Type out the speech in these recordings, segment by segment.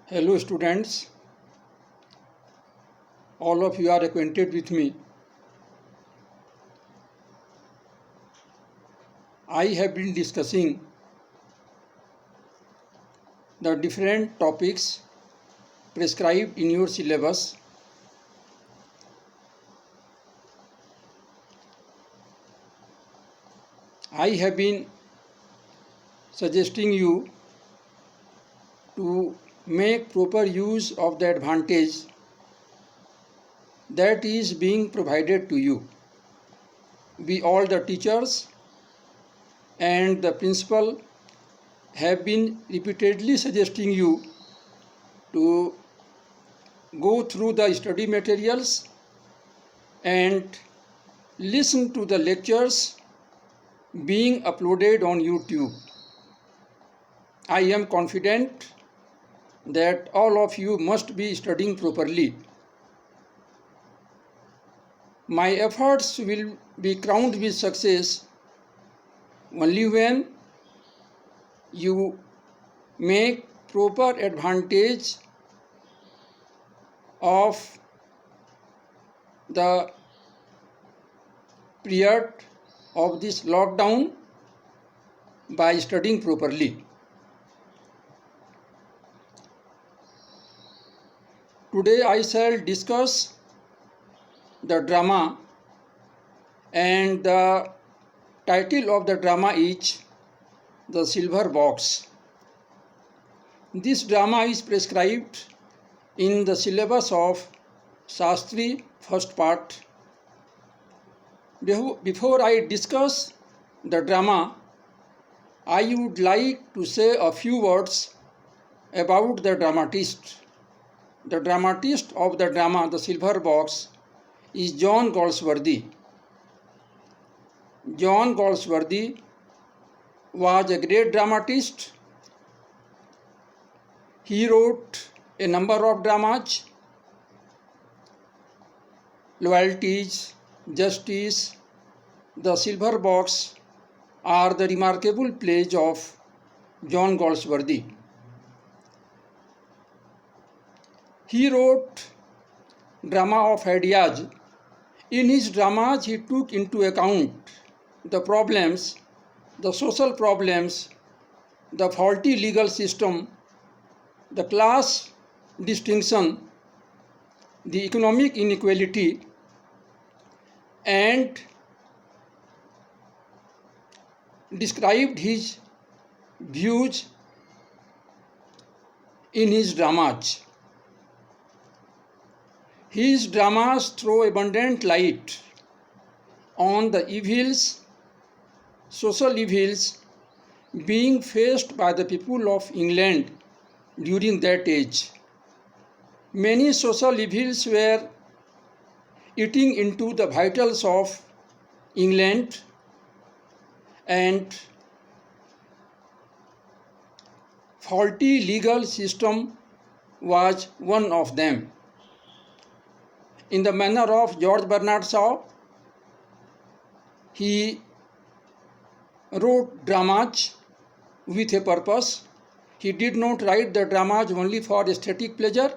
Hello students, all of you are acquainted with me. I have been discussing the different topics prescribed in your syllabus. I have been suggesting you to make proper use of the advantage that is being provided to you. We all the teachers and the principal have been repeatedly suggesting you to go through the study materials and listen to the lectures being uploaded on YouTube. I am confident that all of you must be studying properly. My efforts will be crowned with success only when you make proper advantage of the period of this lockdown by studying properly. Today I shall discuss the drama, and the title of the drama is The Silver Box. This drama is prescribed in the syllabus of Shastri first part. Before I discuss the drama, I would like to say a few words about the dramatist. The dramatist of the drama The Silver Box is John Galsworthy. John Galsworthy was a great dramatist. He wrote a number of dramas: Loyalties, Justice, The Silver Box are the remarkable plays of John Galsworthy. He wrote drama of ideas. In his dramas, he took into account the problems, the social problems, the faulty legal system, the class distinction, the economic inequality, and described his views in his dramas. His dramas throw abundant light on the evils, social evils being faced by the people of England during that age. Many social evils were eating into the vitals of England, and faulty legal system was one of them. In the manner of George Bernard Shaw, he wrote dramas with a purpose. He did not write the dramas only for aesthetic pleasure.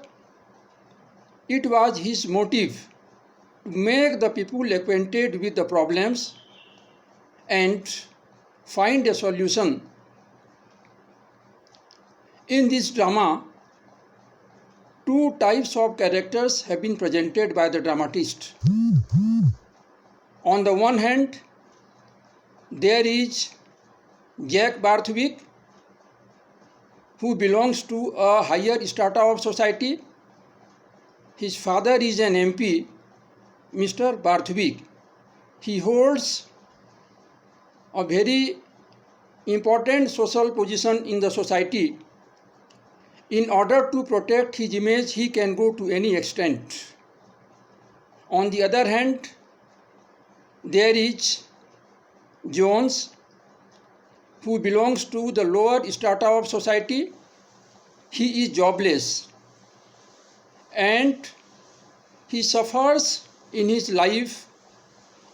It was his motive to make the people acquainted with the problems and find a solution. In this drama, two types of characters have been presented by the dramatist. On the one hand, there is Jack Barthwick, who belongs to a higher strata of society. His father is an MP, Mr. Barthwick. He holds a very important social position in the society. In order to protect his image, he can go to any extent. On the other hand, there is Jones, who belongs to the lower strata of society. He is jobless and he suffers in his life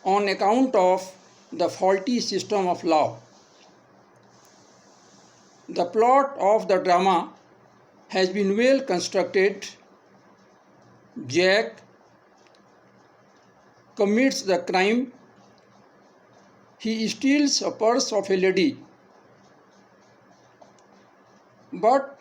on account of the faulty system of law. The plot of the drama has been well constructed. Jack commits the crime. He steals a purse of a lady. But